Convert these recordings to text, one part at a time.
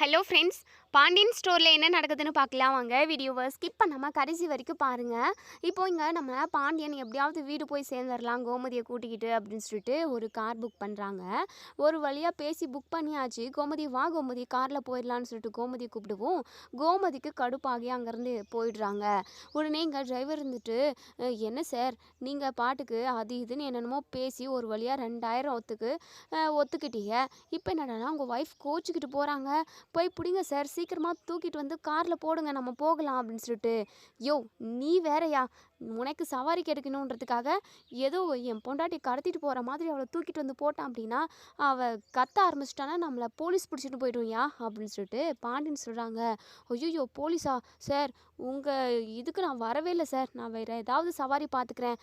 Hello friends, Pandian ஸ்டோரில் என்ன நடக்குதுன்னு பார்க்கலாம் வாங்க. வீடியோவை ஸ்கிப் பண்ணாமல் கடைசி வரைக்கும் பாருங்கள். இப்போ இங்கே நம்ம பாண்டியன் எப்படியாவது வீடு போய் சேர்ந்துடலாம் கோமதியை கூட்டிக்கிட்டு அப்படின்னு சொல்லிட்டு ஒரு கார் புக் பண்ணுறாங்க. ஒரு வழியாக பேசி புக் பண்ணியாச்சு. கோமதி வா கோமதி காரில் போயிடலான்னு சொல்லிட்டு கோமதியை கூப்பிடுவோம். கோமதிக்கு கடுப்பாகி அங்கேருந்து போயிடுறாங்க. உடனே இங்கே டிரைவர் இருந்துட்டு என்ன சார் நீங்கள் பாட்டுக்கு அது இதுன்னு என்னென்னமோ பேசி ஒரு வழியாக 2000 ஒத்துக்கிட்டீங்க. இப்போ என்னடானா உங்கள் ஒய்ஃப் கோச்சிக்கிட்டு போகிறாங்க. போய் பிடிங்க சார், சீக்கிரமாக தூக்கிட்டு வந்து காரில் போடுங்க, நம்ம போகலாம் அப்படின்னு சொல்லிட்டு. யோ நீ வேறயா, உனக்கு சவாரி கிடைக்கணுன்றதுக்காக ஏதோ என் பொண்டாட்டி கடத்திட்டு போகிற மாதிரி அவளை தூக்கிட்டு வந்து போட்டான் அப்படின்னா அவள் கத்த ஆரம்பிச்சிட்டானா நம்மளை போலீஸ் பிடிச்சிட்டு போய்டுவோம்யா அப்படின்னு சொல்லிட்டு பாண்டியன் சொல்கிறாங்க. ஐயோ போலீஸா சார், உங்கள் இதுக்கு நான் வரவே இல்லை சார், நான் வேறு ஏதாவது சவாரி பார்த்துக்கிறேன்,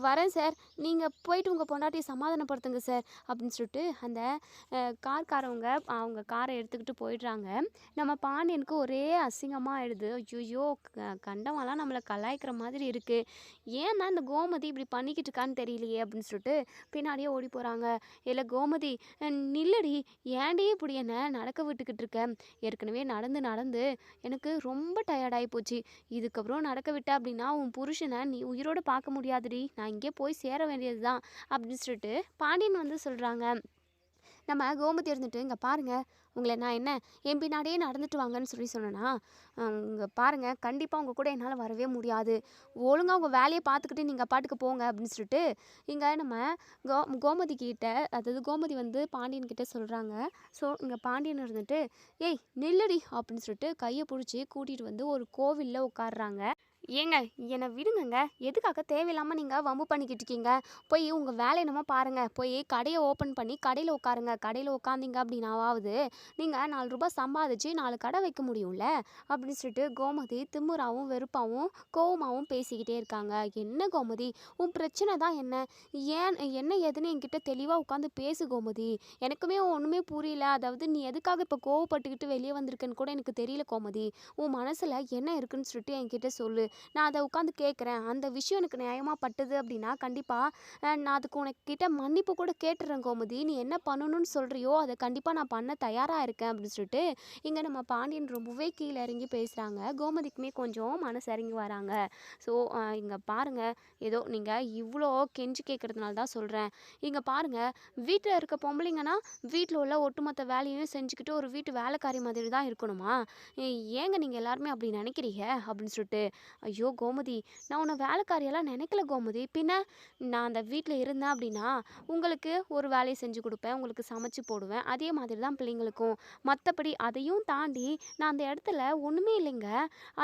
வரேன் சார், நீங்கள் போயிட்டு உங்கள் பொண்டாட்டியை சமாதானப்படுத்துங்க சார் அப்படின்னு சொல்லிட்டு அந்த கார்காரவங்க அவங்க காரை எடுத்துக்கிட்டு போயிடுறாங்க. நம்ம பாண்டியனுக்கு ஒரே அசிங்கமாக ஆயிடுது. ஐயோ கண்டவெல்லாம் நம்மளை கலாய்க்கிற மாதிரி இருக்குது, ஏன்னா இந்த கோமதி இப்படி பண்ணிக்கிட்டு இருக்கான்னு தெரியலையே அப்படின்னு சொல்லிட்டு பின்னாடியே ஓடி போகிறாங்க. இல்லை கோமதி நில்லடி, ஏன்டி இப்படி என்ன நடக்க விட்டுக்கிட்டு இருக்க, ஏற்கனவே நடந்து நடந்து எனக்கு ரொம்ப டயர்டாகி போச்சு, இதுக்கப்புறம் நடக்க விட்ட அப்படின்னா உன் புருஷனை நீ உயிரோடு பார்க்க முடியாதுடி, நான் இங்கே போய் சேர வேண்டியது தான் அப்படின்னு சொல்லிட்டு பாண்டியன் வந்து சொல்கிறாங்க. நம்ம கோமதி இருந்துட்டு இங்கே பாருங்கள், உங்களை நான் என்ன என் பின்னாடியே நடந்துட்டு வாங்கன்னு சொன்னேன்னா இங்கே பாருங்கள், கண்டிப்பாக உங்கள் கூட என்னால் வரவே முடியாது, ஒழுங்காக உங்கள் வேலையை பார்த்துக்கிட்டு நீங்கள் பாட்டுக்கு போங்க அப்படின்னு சொல்லிட்டு இங்கே நம்ம கோமதி கிட்ட, அதாவது கோமதி வந்து பாண்டியன் கிட்ட சொல்கிறாங்க. ஸோ இங்கே பாண்டியன் இருந்துட்டு ஏய் நில்லடி அப்படின்னு சொல்லிட்டு கையை பிடிச்சி கூட்டிகிட்டு வந்து ஒரு கோவிலில் உட்காடுறாங்க. ஏங்க என்னை விடுங்கங்க, எதுக்காக தேவையில்லாமல் நீங்கள் வம்பு பண்ணிக்கிட்டு இருக்கீங்க, போய் உங்கள் வேலை என்னமோ பாருங்கள், போய் கடையை ஓப்பன் பண்ணி கடையில் உட்காருங்க, கடையில் உட்காந்திங்க அப்படின்னாவது நீங்கள் 4 ரூபாய் சம்பாதிச்சு 4 கடை வைக்க முடியும்ல அப்படின்னு சொல்லிட்டு கோமதி திமுறாவும் வெறுப்பாகவும் கோவமாகவும் பேசிக்கிட்டே இருக்காங்க. என்ன கோமதி உன் பிரச்சனை தான் என்ன, ஏன் என்ன ஏதுன்னு என்கிட்ட தெளிவாக உட்காந்து பேசு கோமதி, எனக்குமே ஒன்றுமே புரியல, அதாவது நீ எதுக்காக இப்போ கோவப்பட்டுக்கிட்டு வெளியே வந்திருக்கேன்னு கூட எனக்கு தெரியல கோமதி, உன் மனசில் என்ன இருக்குன்னு சொல்லிட்டு என்கிட்ட சொல்லு, நான் அதை உட்காந்து கேட்குறேன், அந்த விஷயம் எனக்கு நியாயமாக பட்டுது அப்படின்னா கண்டிப்பாக நான் அதுக்கு உனக்கிட்ட மன்னிப்பு கூட கேட்டுறேன் கோமதி, நீ என்ன பண்ணணும்னு சொல்கிறியோ அதை கண்டிப்பாக நான் பண்ண தயாராக இருக்கேன் அப்படின்னு சொல்லிட்டு இங்கே நம்ம பாண்டியன் ரொம்பவே கீழே இறங்கி பேசுகிறாங்க. கோமதிக்குமே கொஞ்சம் மனசு இறங்கி வராங்க. ஸோ இங்கே பாருங்கள், ஏதோ நீங்கள் இவ்வளோ கெஞ்சி கேட்குறதுனால தான் சொல்கிறேன், இங்கே பாருங்கள், வீட்டில் இருக்க பொம்பளைங்கன்னா வீட்டில் உள்ள ஒட்டுமொத்த வேலையும் செஞ்சுக்கிட்டு ஒரு வீட்டு வேலைக்காரி மாதிரி தான் இருக்கணுமா, ஏங்க நீங்கள் எல்லாருமே அப்படி நினைக்கிறீங்க அப்படின்னு சொல்லிட்டு. ஐயோ கோமதி, நான் உன்னை வேலைக்காரியெல்லாம் நினைக்கல கோமதி, பின்ன நான் அந்த வீட்டில் இருந்தேன் அப்படின்னா உங்களுக்கு ஒரு வேலையை செஞ்சு கொடுப்பேன், உங்களுக்கு சமைச்சு போடுவேன், அதே மாதிரி தான் பிள்ளைங்களுக்கும், மற்றபடி அதையும் தாண்டி நான் அந்த இடத்துல ஒன்றுமே இல்லைங்க,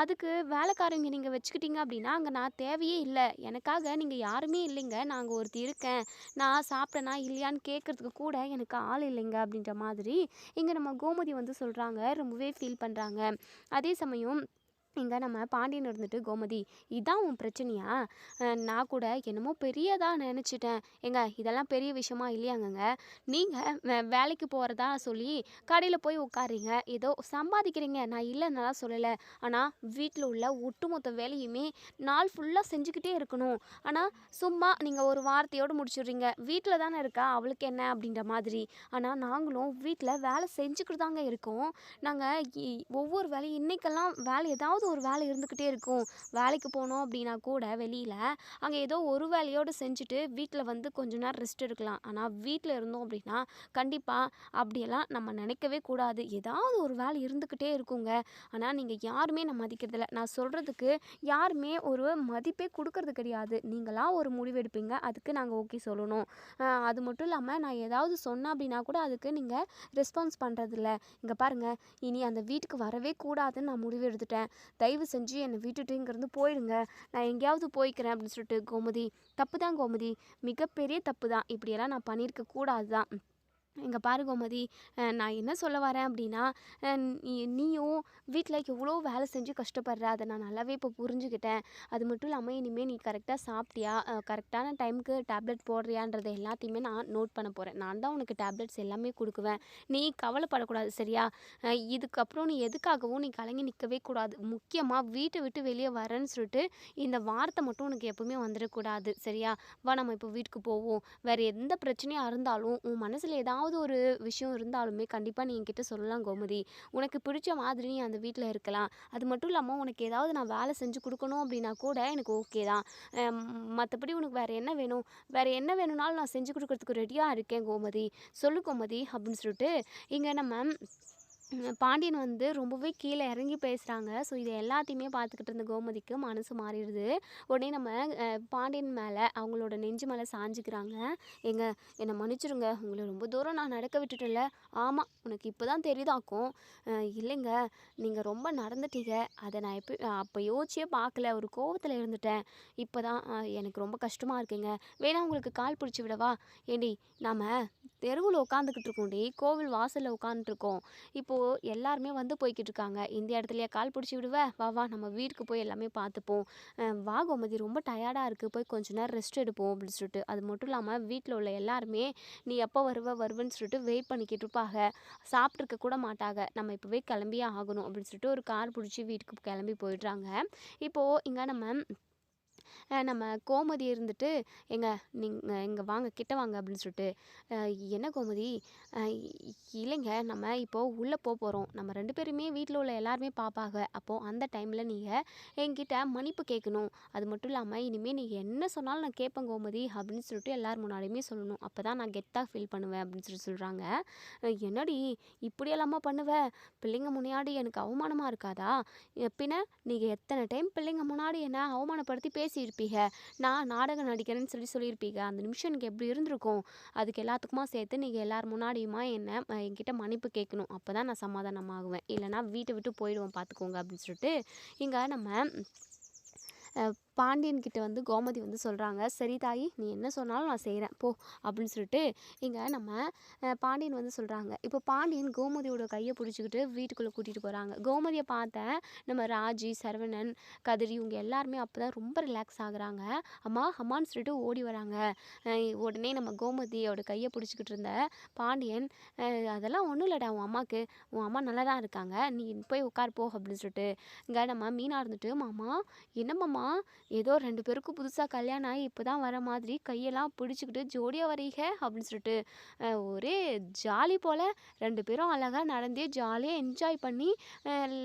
அதுக்கு வேலைக்காரங்க நீங்கள் வச்சுக்கிட்டீங்க அப்படின்னா அங்கே நான் தேவையே இல்லை, எனக்காக நீங்கள் யாருமே இல்லைங்க, நான் அங்கே ஒருத்தி இருக்கேன், நான் சாப்பிட்டேனா இல்லையான்னு கேட்குறதுக்கு கூட எனக்கு ஆள் இல்லைங்க அப்படின்ற மாதிரி இங்கே நம்ம கோமதி வந்து சொல்கிறாங்க. ரொம்பவே ஃபீல் பண்ணுறாங்க. அதே சமயம் இங்கே நம்ம பாண்டியன் இருந்துட்டு கோமதி இதான் உன் பிரச்சனையா, நான் கூட என்னமோ பெரியதாக நினச்சிட்டேன், ஏங்க இதெல்லாம் பெரிய விஷயமா இல்லையாங்கங்க, நீங்கள் வேலைக்கு போகிறதா சொல்லி கடையில் போய் உட்காருங்க, ஏதோ சம்பாதிக்கிறீங்க, நான் இல்லைன்னெல்லாம் சொல்லலை, ஆனால் வீட்டில் உள்ள ஒட்டுமொத்த வேலையுமே நாள் ஃபுல்லாக செஞ்சுக்கிட்டே இருக்கணும், ஆனால் சும்மா நீங்கள் ஒரு வார்த்தையோடு முடிச்சிடுறீங்க, வீட்டில் தானே இருக்கா அவளுக்கு என்ன அப்படின்ற மாதிரி, ஆனால் நாங்களும் வீட்டில் வேலை செஞ்சுக்கிட்டு தாங்க இருக்கோம், நாங்கள் ஒவ்வொரு வேலையும் இன்றைக்கெல்லாம் வேலை ஏதாவது ஒரு வேலை இருந்துக்கிட்டே இருக்கும், வேலைக்கு போனோம் அப்படின்னா கூட வெளியில் அங்கே ஏதோ ஒரு வேலையோடு செஞ்சுட்டு வீட்டில் வந்து கொஞ்ச நேரம் ரெஸ்ட் எடுக்கலாம், ஆனால் வீட்டில் இருந்தோம் அப்படின்னா கண்டிப்பாக அப்படியெல்லாம் நம்ம நினைக்கவே கூடாது, ஏதாவது ஒரு வேலை இருந்துக்கிட்டே இருக்குங்க, ஆனால் நீங்கள் யாருமே நான் மதிக்கிறதில்ல, நான் சொல்கிறதுக்கு யாருமே ஒரு மதிப்பே கொடுக்கறது கிடையாது, நீங்களாம் ஒரு முடிவு எடுப்பீங்க, அதுக்கு நாங்கள் ஓகே சொல்லணும், அது மட்டும் இல்லாமல் நான் ஏதாவது சொன்னேன் அப்படின்னா கூட அதுக்கு நீங்கள் ரெஸ்பான்ஸ் பண்ணுறதில்ல, இங்கே பாருங்கள், இனி அந்த வீட்டுக்கு வரவே கூடாதுன்னு நான் முடிவு எடுத்துட்டேன், தயவு செஞ்சு என்னை விட்டுட்டு இங்கேருந்து போயிடுங்க, நான் எங்கேயாவது போய்க்கிறேன் அப்படின்னு சொல்லிட்டு. கோமதி தப்பு தான் கோமதி, மிகப்பெரிய தப்பு தான், இப்படியெல்லாம் நான் பண்ணியிருக்க கூடாது தான், இங்கே பாரு கோமதி, நான் என்ன சொல்ல வரேன் அப்படின்னா நீயும் வீட்டில் எவ்வளோ வேலை செஞ்சு கஷ்டப்படுற, அதை நான் நல்லாவே இப்போ புரிஞ்சுக்கிட்டேன், அது மட்டும் இல்லாமல் இனிமேல் நீ கரெக்டாக சாப்பிட்டியா, கரெக்டான டைமுக்கு டேப்லெட் போடுறியான்றதை எல்லாத்தையுமே நான் நோட் பண்ண போகிறேன், நான் தான் உனக்கு டேப்லெட்ஸ் எல்லாமே கொடுக்குவேன், நீ கவலைப்படக்கூடாது சரியா, இதுக்கப்புறம் நீ எதுக்காகவும் நீ கலங்கி நிற்கவே கூடாது, முக்கியமாக வீட்டை விட்டு வெளியே வரேன்னு சொல்லிட்டு இந்த வார்த்தை மட்டும் உனக்கு எப்பவுமே வந்துடக்கூடாது சரியா, வா நம்ம இப்போ வீட்டுக்கு போவோம், வேறு எந்த பிரச்சனையாக இருந்தாலும் உன் மனசில் ஏதாவது ஏதாவது ஒரு விஷயம் இருந்தாலுமே கண்டிப்பாக நீ என்கிட்ட சொல்லலாம் கோமதி. உனக்கு பிடிச்ச மாதிரி நீ அந்த வீட்டில் இருக்கலாம். அது மட்டும் இல்லாமல் உனக்கு ஏதாவது நான் வேலை செஞ்சு கொடுக்கணும் அப்படின்னா கூட எனக்கு ஓகே தான். மற்றபடி உனக்கு வேறு என்ன வேணும், வேறு என்ன வேணும்னாலும் நான் செஞ்சு கொடுக்கறதுக்கு ரெடியாக இருக்கேன் கோமதி, சொல்லு கோமதி அப்படின்னு சொல்லிட்டு இங்கே நம்ம பாண்டியன் வந்து ரொம்பவே கீழே இறங்கி பேசுகிறாங்க. ஸோ இது எல்லாத்தையுமே பார்த்துக்கிட்டு இருந்த கோமதிக்கு மனசு மாறிடுது. உடனே நம்ம பாண்டியன் மேலே அவங்களோட நெஞ்சு மேலே சாஞ்சிக்கிறாங்க. ஏங்க என்னை மன்னிச்சிடுங்க, உங்களை ரொம்ப தூரம் நான் நடக்க விட்டுட்டேன்ல. ஆமாம், உனக்கு இப்போ தான் தெரியுதாக்கும். இல்லைங்க, நீங்கள் ரொம்ப நடந்துட்டீங்க. அதை நான் அப்போ யோசிச்சே பார்க்கல, ஒரு கோவத்தில் இருந்துட்டேன். இப்போ தான் எனக்கு ரொம்ப கஷ்டமாக இருக்குங்க. வேணா உங்களுக்கு கால் பிடிச்சி விடவா? ஏண்டி, நாம் தெருவில் உட்காந்துக்கிட்டு இருக்கோண்டி, கோவில் வாசலில் உட்காந்துட்ருக்கோம். இப்போது எல்லாருமே வந்து போய்கிட்டு இருக்காங்க. இந்த இடத்துலயே கால் பிடிச்சி விடுவ? வா வா, நம்ம வீட்டுக்கு போய் எல்லாமே பார்த்துப்போம். வா கோமதி, ரொம்ப டயர்டாக இருக்குது, போய் கொஞ்ச நேரம் ரெஸ்ட் எடுப்போம் அப்படின்னு சொல்லிட்டு. அது மட்டும் இல்லாமல் வீட்டில் உள்ள எல்லாருமே நீ எப்போ வருவேன்னு சொல்லிட்டு வெயிட் பண்ணிக்கிட்டு இருப்பாங்க. சாப்பிட்ருக்க கூட மாட்டாங்க. நம்ம இப்போவே கிளம்பியே ஆகணும் அப்படின்னு சொல்லிட்டு ஒரு கார் பிடிச்சி வீட்டுக்கு கிளம்பி போயிடுறாங்க. இப்போது இங்கே நம்ம கோமதி இருந்துட்டு, "ஏங்க நீங்கள் இங்கே வாங்க, கிட்ட வாங்க" அப்படின்னு சொல்லிட்டு. என்ன கோமதி? இல்லைங்க, நம்ம இப்போது உள்ளே போகிறோம். நம்ம 2 பேருமே வீட்டில் உள்ள எல்லாருமே பார்ப்பாங்க. அப்போது அந்த டைமில் நீங்கள் என்கிட்ட மன்னிப்பு கேட்கணும். அது மட்டும் இல்லாமல் இனிமேல் நீங்கள் என்ன சொன்னாலும் நான் கேட்பேன் கோமதி அப்படின்னு சொல்லிட்டு எல்லார் முன்னாடியுமே சொல்லணும். அப்போ தான் நான் கெத்தாக ஃபீல் பண்ணுவேன் அப்படின்னு சொல்கிறாங்க. என்னடி இப்படியெல்லாமா பண்ணுவ? பிள்ளைங்க முன்னாடி எனக்கு அவமானமாக இருக்காதா? பின்ன நீங்கள் எத்தனை டைம் பிள்ளைங்க முன்னாடி என்ன அவமானப்படுத்தி பேசியிருப்பீங்க. நான் நாடகம் நடிக்கிறேன்னு சொல்லியிருப்பீங்க. அந்த நிமிஷம் எனக்கு எப்படி இருந்திருக்கும்? அதுக்கு எல்லாத்துக்குமா சேர்த்து நீங்கள் எல்லார் முன்னாடியுமா என்கிட்ட மன்னிப்பு கேட்கணும். அப்போ தான் நான் சமாதானமாகுவேன். இல்லைனா வீட்டை விட்டு போயிடுவேன் பார்த்துக்கோங்க அப்படின்னு சொல்லிட்டு இங்கே நம்ம பாண்டியன் கிட்ட வந்து கோமதி வந்து சொல்கிறாங்க. சரி தாயி, நீ என்ன சொன்னாலும் நான் செய்கிறேன் போ அப்படின்னு சொல்லிட்டு இங்கே நம்ம பாண்டியன் வந்து சொல்கிறாங்க. இப்போ பாண்டியன் கோமதியோட கையை பிடிச்சிக்கிட்டு வீட்டுக்குள்ளே கூட்டிகிட்டு போகிறாங்க. கோமதியை பார்த்தேன் நம்ம ராஜி, சரவணன், கதிரி இவங்க எல்லாருமே அப்போ தான் ரொம்ப ரிலாக்ஸ் ஆகுறாங்க. அம்மா அம்மான்னு சொல்லிட்டு ஓடி வராங்க. உடனே நம்ம கோமதியோட கையை பிடிச்சிக்கிட்டு இருந்த பாண்டியன், அதெல்லாம் ஒன்றும் இல்லைடா, உன் அம்மாவுக்கு, உன் அம்மா நல்லா தான் இருக்காங்க, நீ போய் உட்கார் போ அப்படின்னு சொல்லிட்டு. இங்கே நம்ம மீனா இருந்துட்டு, மாமா என்னம்மாம்மா ஏதோ 2 பேருக்கும் புதுசாக கல்யாணம் ஆகி இப்போ தான் வர மாதிரி கையெல்லாம் பிடிச்சிக்கிட்டு ஜோடியாக வரீங்க அப்படின்னு சொல்லிட்டு. ஒரே ஜாலி போல் 2 பேரும் அழகாக நடந்தே ஜாலியாக என்ஜாய் பண்ணி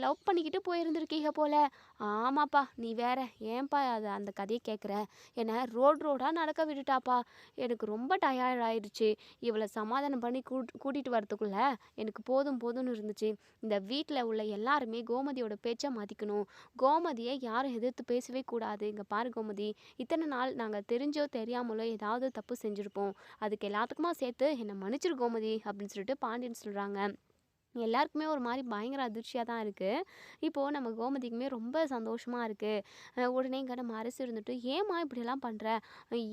லவ் பண்ணிக்கிட்டு போயிருந்துருக்கீங்க போல். ஆமாப்பா, நீ வேற ஏன்பா அந்த கதையை கேட்குற? என்னை ரோடாக நடக்க விட்டுட்டாப்பா. எனக்கு ரொம்ப டயர்ட் ஆயிடுச்சு. இவளை சமாதானம் பண்ணி கூட்டிகிட்டு வரத்துக்குள்ள எனக்கு போதும் போதும்னு இருந்துச்சு. இந்த வீட்டில் உள்ள எல்லாருமே கோமதியோட பேச்சை மதிக்கணும். கோமதியை யாரும் எதிர்த்து பேசவே கூடாது. இங்கே பாரு கோமதி, இத்தனை நாள் நாங்கள் தெரிஞ்சோ தெரியாமலோ ஏதாவது தப்பு செஞ்சுருப்போம். அதுக்கு எல்லாத்துக்குமா சேர்த்து என்னை மன்னிச்சிரு கோமதி அப்படின்னு சொல்லிட்டு பாண்டியன் சொல்கிறாங்க. எல்லாருக்குமே ஒரு மாதிரி பயங்கர அதிர்ச்சியாக தான் இருக்குது. இப்போது நம்ம கோமதிக்குமே ரொம்ப சந்தோஷமாக இருக்குது. உடனே இங்கே நம்ம அரசு இருந்துட்டு, ஏம்மா இப்படியெல்லாம் பண்ணுற?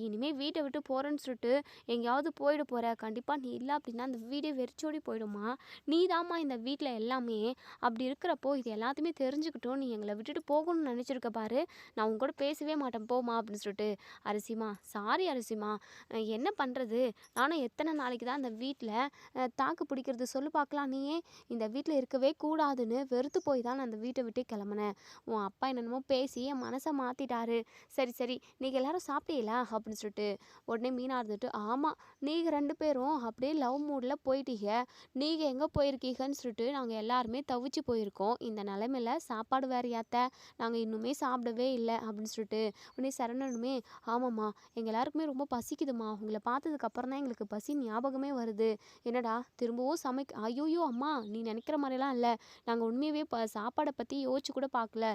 இனிமேல் வீட்டை விட்டு போகிறேன்னு சொல்லிட்டு எங்கேயாவது போயிட போகிற. கண்டிப்பாக நீ இல்லை அப்படின்னா அந்த வீடே வெறிச்சோடி போயிடுமா. நீ தாம்மா இந்த வீட்டில் எல்லாமே. அப்படி இருக்கிறப்போ இது எல்லாத்தையுமே தெரிஞ்சுக்கிட்டோம் நீ எங்களை விட்டுட்டு போகணும்னு நினச்சிருக்க பாரு. நான் உங்க கூட பேசவே மாட்டேன் போமா அப்படின்னு சொல்லிட்டு. அரசிமா, சாரி அரசிமா, என்ன பண்ணுறது? நானும் எத்தனை நாளைக்கு தான் இந்த வீட்டில் தாக்கு பிடிக்கிறது சொல்லு பார்க்கலாம். நீயே இந்த வீட்டில் இருக்கவே கூடாதுன்னு வெறுத்து போய் தான் நான் அந்த வீட்டை விட்டே கிளம்புனேன். உன் அப்பா என்னென்னமோ பேசி என் மனசை மாற்றிட்டாரு. சரி சரி, நீங்கள் எல்லாரும் சாப்பிட்டீங்களா அப்படின்னு சொல்லிட்டு. உடனே மீனா இருந்துட்டு, ஆமாம், நீங்கள் 2 பேரும் அப்படியே லவ் மூடில் போயிட்டீங்க. நீங்கள் எங்கே போயிருக்கீங்கன்னு சொல்லிட்டு நாங்கள் எல்லாருமே தவிச்சு போயிருக்கோம். இந்த நிலைமையில் சாப்பாடு வேறு யாத்த நாங்கள் இன்னுமே சாப்பிடவே இல்லை அப்படின்னு சொல்லிட்டு. உடனே சரவணனுமே, ஆமாம்மா, எங்கள் எல்லாருக்குமே ரொம்ப பசிக்குதுமா. உங்களை பார்த்ததுக்கப்புறம் தான் எங்களுக்கு பசி ஞாபகமே வருது. என்னடா திரும்பவும் ஐயோயோ அம்மா, நீ நினைக்கிற மாதிரிலாம் இல்லை. நாங்கள் உண்மையாகவே சாப்பாடை பற்றி யோசிச்சு கூட பார்க்கல.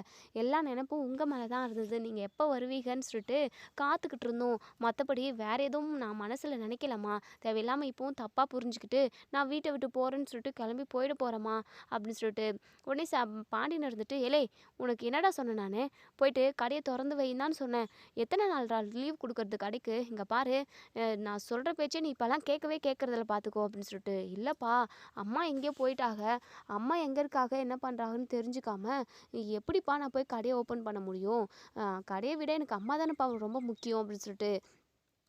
எல்லா நினைப்பும் உங்கள் மேலே தான் இருந்தது. நீங்கள் எப்போ வருவீங்கன்னு சொல்லிட்டு காத்துக்கிட்டு இருந்தோம். மற்றபடி வேறு எதுவும் நான் மனசில் நினைக்கலம்மா. தேவையில்லாமல் இப்போவும் தப்பாக புரிஞ்சுக்கிட்டு நான் வீட்டை விட்டு போகிறேன்னு சொல்லிட்டு கிளம்பி போயிட போகிறேம்மா அப்படின்னு சொல்லிட்டு. உடனே பாண்டியன் இருந்துட்டு, ஏலே உனக்கு என்னடா சொன்னேன் நான்? போயிட்டு கடையை திறந்து வைந்தான்னு சொன்னேன். எத்தனை நாள் லீவ் கொடுக்கறது கடைக்கு? இங்கே பாரு, நான் சொல்கிற பேச்சே நீ இப்போல்லாம் கேட்குறதில்ல பார்த்துக்கோ அப்படின்னு சொல்லிட்டு. இல்லைப்பா, அம்மா எங்கேயோ போயிட்டாங்க. அம்மா எங்கே இருக்காங்க, என்ன பண்ணுறாங்கன்னு தெரிஞ்சுக்காம எப்படிப்பா நான் போய் கடையை ஓப்பன் பண்ண முடியும்? கடையை விட எனக்கு அம்மா தானேப்பா ரொம்ப முக்கியம் அப்படின்னு சொல்லிட்டு.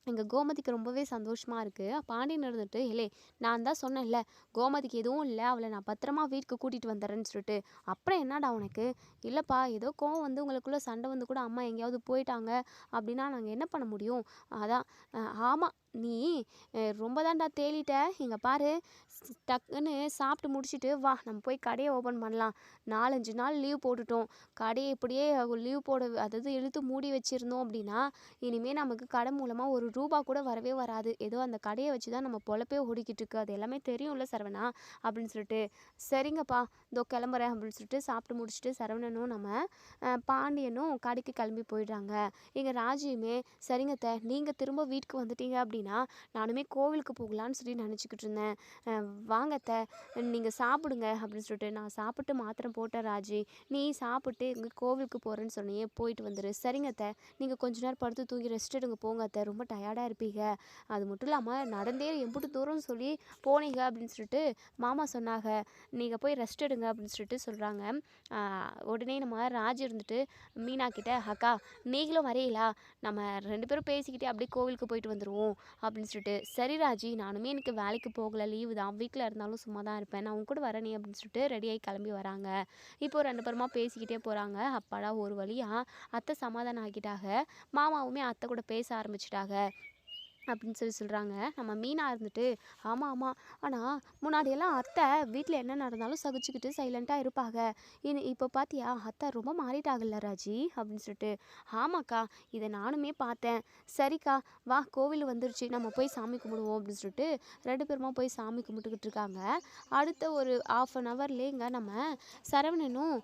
எங்கள் கோமதிக்கு ரொம்பவே சந்தோஷமாக இருக்குது. பாண்டியன் இருந்துட்டு, இல்லை நான் தான் சொன்னேன்ல, கோமதிக்கு எதுவும் இல்லை, அவளை நான் பத்திரமா வீட்டுக்கு கூட்டிகிட்டு வந்துடுறேன்னு சொல்லிட்டு. அப்புறம் என்னடா உனக்கு? இல்லைப்பா, ஏதோ கோவம் வந்து உங்களுக்குள்ளே சண்டை வந்து கூட அம்மா எங்கேயாவது போயிட்டாங்க அப்படின்னா நாங்கள் என்ன பண்ண முடியும்? அதான் ஆமாம், நீ ரொம்ப தான்டா தேளிட்ட. இங்கே பாரு, டக்குன்னு சாப்பிட்டு முடிச்சுட்டு வா, நம்ம போய் கடையை ஓப்பன் பண்ணலாம். 4-5 நாள் லீவ் போட்டுட்டோம். கடையை இப்படியே லீவ் போட, அதாவது இழுத்து மூடி வச்சுருந்தோம் அப்படின்னா இனிமேல் நமக்கு கடை மூலமாக ஒரு ரூபா கூட வரவே வராது. ஏதோ அந்த கடையை வச்சு தான் நம்ம பொழப்பே ஓடிக்கிட்டு இருக்கு. அது எல்லாமே தெரியும்ல சரவணா அப்படின்னு சொல்லிட்டு, சரிங்கப்பா இதோ கிளம்புறேன் அப்படின்னு சொல்லிட்டு சாப்பிட்டு முடிச்சுட்டு சரவணனும் நம்ம பாண்டியனும் கடைக்கு கிளம்பி போயிடுறாங்க. எங்கள் ராஜியுமே சரிங்க அத்தை, நீங்கள் திரும்ப வீட்டுக்கு வந்துட்டீங்க அப்படின்னா நானுமே கோவிலுக்கு போகலான்னு சொல்லி நினச்சிக்கிட்டு இருந்தேன். வாங்க அத்தை, நீங்கள் சாப்பிடுங்க அப்படின்னு சொல்லிட்டு, நான் சாப்பிட்டு மாத்திரம் போட்டேன் ராஜி, நீ சாப்பிட்டு இங்கே கோவிலுக்கு போகிறேன்னு சொன்னியே, போயிட்டு வந்துடு. சரிங்க அத்தை, நீங்கள் கொஞ்ச நேரம் படுத்து தூங்கி ரெஸ்ட் எடுங்க, போங்க அத்தை, ரொம்ப டயர்டாக இருப்பீங்க. அது மட்டும் இல்லாமல் நடந்தே எம்பிட்டு தூரம்னு சொல்லி போனீங்க அப்படின்னு சொல்லிட்டு மாமா சொன்னாங்க. நீங்கள் போய் ரெஸ்ட் எடுங்க அப்படின்னு சொல்லிட்டு சொல்கிறாங்க. உடனே நம்ம ராஜி இருந்துட்டு மீனா கிட்ட, அக்கா நீங்களும் வரையிலா, நம்ம 2 பேரும் பேசிக்கிட்டே அப்படியே கோவிலுக்கு போயிட்டு வந்துடுவோம் அப்படின்னு சொல்லிட்டு, சரி ராஜி, நானுமே எனக்கு வேலைக்கு போகலை, லீவு தான், வீட்டில் இருந்தாலும் சும்மா தான் இருப்பேன், நான் உங்க கூட வரேனே அப்படின்னு சொல்லிட்டு ரெடியாகி கிளம்பி வராங்க. இப்போ 2 பேருமா பேசிக்கிட்டே போகிறாங்க. அப்பாடா ஒரு வழியாக அத்தை சமாதானம் ஆக்கிட்டாங்க. மாமாவுமே அத்தை கூட பேச ஆரம்பிச்சிட்டாங்க அப்படின்னு சொல்லி சொல்கிறாங்க. நம்ம மீனா இருந்துட்டு, ஆமாம் ஆமாம், ஆனால் முன்னாடியெல்லாம் அத்தை வீட்டில் என்ன நடந்தாலும் சகிச்சுக்கிட்டு சைலண்ட்டாக இருப்பாங்க. இப்போ பார்த்தியா அத்தை ரொம்ப மாறிட்டாங்கல்ல ராஜி அப்படின்னு சொல்லிட்டு, ஆமாக்கா இதை நானுமே பார்த்தேன். சரிக்கா வா, கோவில் வந்துருச்சு, நம்ம போய் சாமி கும்பிடுவோம் அப்படின்னு சொல்லிட்டு 2 பேருமா போய் சாமி கும்பிட்டுக்கிட்டு இருக்காங்க. அடுத்த ஒரு 1/2 ஹவர்லேங்க நம்ம சரவணனும்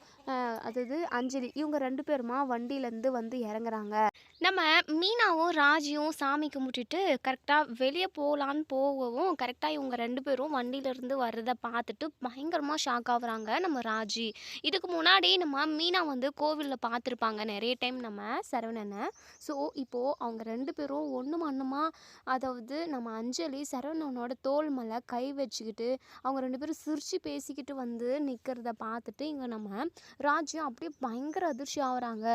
அதாவது அஞ்சலி இவங்க 2 பேருமா வண்டியிலேருந்து வந்து இறங்குறாங்க. நம்ம மீனாவும் ராஜியும் சாமி கும்பிட்டுட்டு கரெக்டாக வெளியே போகலான்னு போகவும் கரெக்டாக இவங்க 2 பேரும் வண்டியிலேருந்து வர்றதை பார்த்துட்டு பயங்கரமாக ஷாக் ஆகுறாங்க நம்ம ராஜி. இதுக்கு முன்னாடி நம்ம மீனா வந்து கோவிலில் பார்த்துருப்பாங்க நிறைய டைம் நம்ம சரவணனை. ஸோ இப்போது அவங்க 2 பேரும் ஒன்று மண்ணுமா, அதாவது நம்ம அஞ்சலி சரவணனோட தோள் மேலே கை வச்சுக்கிட்டு அவங்க 2 பேரும் சிரித்து பேசிக்கிட்டு வந்து நிற்கிறத பார்த்துட்டு இங்கே நம்ம ராஜியும் அப்படியே பயங்கர அதிர்ச்சி ஆகுறாங்க.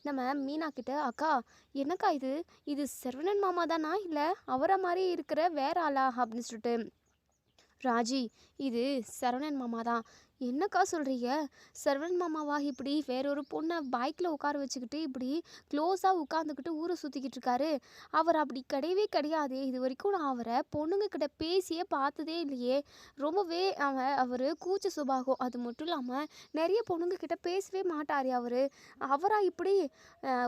நம்ம மீனா கிட்ட, அக்கா என்னக்கா இது, இது சரவணன் மாமா தானா, இல்லை அவரை மாதிரி இருக்கிற வேற ஆளா அப்படின்னு சொல்லிட்டு, ராஜி இது சரவணன் மாமா தான். என்னக்கா சொல்கிறீங்க, சரவணன் மாமாவா இப்படி வேறொரு பொண்ணை பைக்கில் உட்கார வச்சுக்கிட்டு இப்படி க்ளோஸாக உட்காந்துக்கிட்டு ஊரை சுற்றிக்கிட்டு இருக்காரு? அவர் அப்படி கிடையவே கிடையாதே, இது வரைக்கும் நான் அவரை பொண்ணுங்கக்கிட்ட பேசியே பார்த்ததே இல்லையே. ரொம்பவே அவர் கூச்ச சுபாகம், அது மட்டும் இல்லாமல் நிறைய பொண்ணுங்கக்கிட்ட பேசவே மாட்டார் அவரா இப்படி?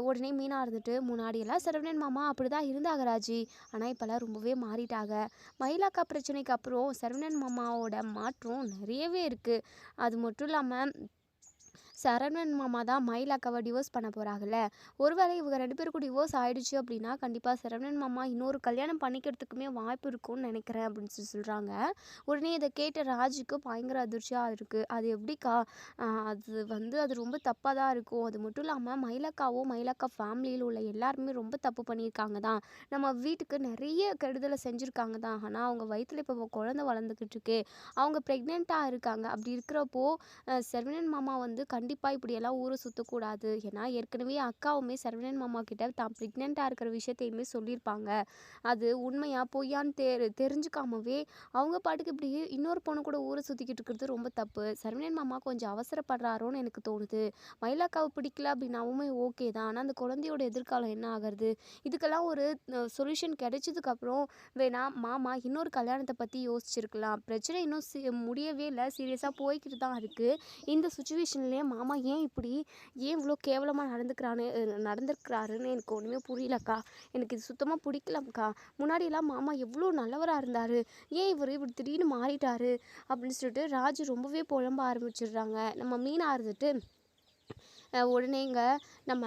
உடனே மீனா இருந்துட்டு, முன்னாடியெல்லாம் சரவணன் மாமா அப்படி தான் இருந்தாங்க ராஜி, ஆனால் இப்போல்லாம் ரொம்பவே மாறிட்டாங்க. மயிலாக்கா பிரச்சனைக்கு அப்புறம் சரவணன் மாமாவோட மாற்றம் நிறையவே இருக்குது. அது மட்டும் இல்லாமல் சரவணன் மாமா தான் மயிலாக்காவை டிவோர்ஸ் பண்ண போகிறாங்கல்ல. ஒருவேளை இவங்க 2 பேருக்கும் டிவோர்ஸ் ஆகிடுச்சு அப்படின்னா கண்டிப்பாக சரவணன் மாமா இன்னொரு கல்யாணம் பண்ணிக்கிறதுக்குமே வாய்ப்பு இருக்கும்னு நினைக்கிறேன் அப்படின்னு சொல்லி சொல்கிறாங்க. உடனே இதை கேட்ட ராஜுக்கு பயங்கர அதிர்ச்சியாக இருக்குது. அது எப்படிக்கா, அது ரொம்ப தப்பாக தான் இருக்கும். அது மட்டும் இல்லாமல் மயிலாக்காவும் மயிலாக்கா ஃபேமிலியில் உள்ள எல்லாருமே ரொம்ப தப்பு பண்ணியிருக்காங்க தான். நம்ம வீட்டுக்கு நிறைய கெடுதலை செஞ்சுருக்காங்க தான். ஆனால் அவங்க வயிற்றில் இப்போ குழந்தை வளர்ந்துக்கிட்டு இருக்கு, அவங்க ப்ரெக்னெண்ட்டாக இருக்காங்க. அப்படி இருக்கிறப்போ சரவணன் மாமா வந்து கண்டிப்பாக இப்படியெல்லாம் ஊரை சுற்றக்கூடாது. ஏன்னா ஏற்கனவே அக்காவுமே சரவணன் மாமா கிட்ட தான் ப்ரெக்னெண்ட்டாக இருக்கிற விஷயத்தையுமே சொல்லியிருப்பாங்க. அது உண்மையாக பொய்யான்னு தெரிஞ்சுக்காமவே அவங்க பாட்டுக்கு இப்படி இன்னொரு பொண்ணு கூட ஊரை சுற்றிக்கிட்டு இருக்கிறது ரொம்ப தப்பு. சரவணன் மாமா கொஞ்சம் அவசரப்படுறாரோன்னு எனக்கு தோணுது. மயிலாக்காவை பிடிக்கல அப்படின்னாவுமே ஓகே தான், ஆனால் அந்த குழந்தையோட எதிர்காலம் என்ன ஆகிறது? இதுக்கெல்லாம் ஒரு சொல்யூஷன் கிடைச்சதுக்கப்புறம் வேணா மாமா இன்னொரு கல்யாணத்தை பற்றி யோசிச்சிருக்கலாம். பிரச்சனை இன்னும் முடியவே இல்லை, சீரியஸாக போய்கிட்டு தான் இருக்குது. இந்த சுச்சுவேஷன்லேயே மாமா ஏன் இவ்வளோ கேவலமாக நடந்திருக்கிறாருன்னு எனக்கு ஒன்றுமே புரியலக்கா. எனக்கு இது சுத்தமாக பிடிக்கலக்கா. முன்னாடியெல்லாம் மாமா எவ்வளோ நல்லவராக இருந்தார், ஏன் இவர் இப்படி திடீர்னு மாறிட்டாரு அப்படின்னு சொல்லிட்டு ராஜு ரொம்பவே புலம்ப ஆரம்பிச்சிடுறாங்க. நம்ம மீனா இருந்துட்டு உடனேங்க நம்ம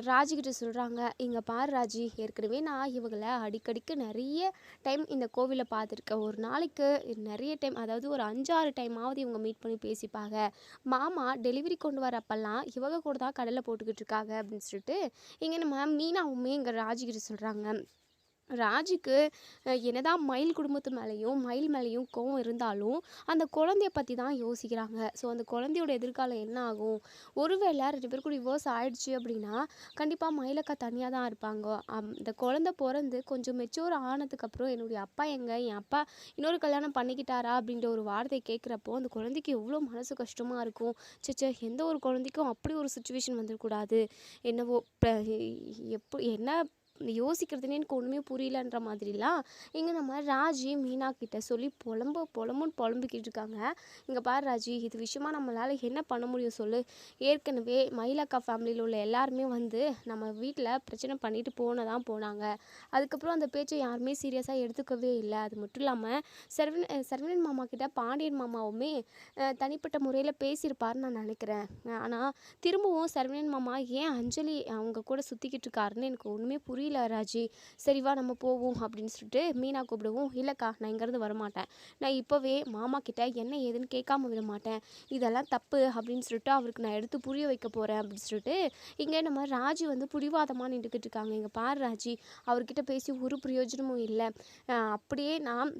ராஜிக்கிட்ட சொல்கிறாங்க, இங்கே பாரு ராஜி, ஏற்கனவே நான் இவங்களை அடிக்கடிக்கு நிறைய டைம் இந்த கோவிலை பார்த்துருக்கேன். ஒரு நாளைக்கு நிறைய டைம், அதாவது ஒரு 5-6 டைமாவது இவங்க மீட் பண்ணி பேசிப்பாங்க. மாமா டெலிவரி கொண்டு வரப்பெல்லாம் இவங்க கூட தான் கடலை போட்டுக்கிட்டு இருக்காங்க அப்படின்னு சொல்லிட்டு இங்கே நம்ம மீனாவுமே இங்கே ராஜிக்கிட்ட சொல்கிறாங்க. ராஜுக்கு என்னதான் மயில் குடும்பத்து மேலேயும் மயில் மேலேயும் கோவம் இருந்தாலும் அந்த குழந்தைய பற்றி தான் யோசிக்கிறாங்க. ஸோ அந்த குழந்தையோட எதிர்காலம் என்ன ஆகும்? ஒருவேளை 2 பேருக்கும் டிவோர்ஸ் ஆயிடுச்சு அப்படின்னா கண்டிப்பாக மயிலக்கா தனியாக தான் இருப்பாங்க. அந்த குழந்தை பிறந்து கொஞ்சம் மெச்சூர் ஆனதுக்கப்புறம் என்னுடைய அப்பா எங்கே, என் அப்பா இன்னொரு கல்யாணம் பண்ணிக்கிட்டாரா அப்படின்ற ஒரு வார்த்தையை கேட்குறப்போ அந்த குழந்தைக்கு எவ்வளோ மனசு கஷ்டமாக இருக்கும். சச்சே, எந்த ஒரு குழந்தைக்கும் அப்படி ஒரு சுச்சுவேஷன் வந்துடக்கூடாது. என்னவோ என்ன யோசிக்கிறதுனே எனக்கு ஒன்றுமே புரியலன்ற மாதிரிலாம் இங்கே நம்ம ராஜி மீனா கிட்ட சொல்லி புலம்புன்னு புலம்பிக்கிட்டு இருக்காங்க. இங்கே பாரு ராஜி, இது விஷயமா நம்மளால் என்ன பண்ண முடியும் சொல்லு. ஏற்கனவே மயிலக்கா ஃபேமிலியில் உள்ள எல்லாருமே வந்து நம்ம வீட்டில் பிரச்சனை பண்ணிட்டு போனாங்க. அதுக்கப்புறம் அந்த பேச்சை யாருமே சீரியஸாக எடுத்துக்கவே இல்லை. அது மட்டும் இல்லாமல் சரவணன் மாமா கிட்ட பாண்டியன் மாமாவுமே தனிப்பட்ட முறையில் பேசியிருப்பாருன்னு நான் நினைக்கிறேன். ஆனால் திரும்பவும் சரவணன் மாமா ஏன் அஞ்சலி அவங்க கூட சுற்றிக்கிட்டு இருக்காருன்னு எனக்கு ஒன்றுமே புரியல ராஜி. சரிவா நம்ம போவோம் அப்படின்னு சொல்லிட்டு மீனா கூப்பிடுவோம். இல்லைக்கா, நான் இங்கேருந்து வரமாட்டேன். நான் இப்போவே மாமா கிட்ட என்ன ஏதுன்னு கேட்காம விட மாட்டேன். இதெல்லாம் தப்பு அப்படின்னு சொல்லிட்டு அவருக்கு நான் எடுத்து புரிய வைக்க போகிறேன் அப்படின்னு சொல்லிட்டு இங்கே நம்ம ராஜி வந்து பிடிவாதமாக நின்றுக்கிட்டு இருக்காங்க. இங்கே பாரு ராஜி, அவர்கிட்ட பேசி ஒரு பிரயோஜனமும் இல்லை. அப்படியே நான்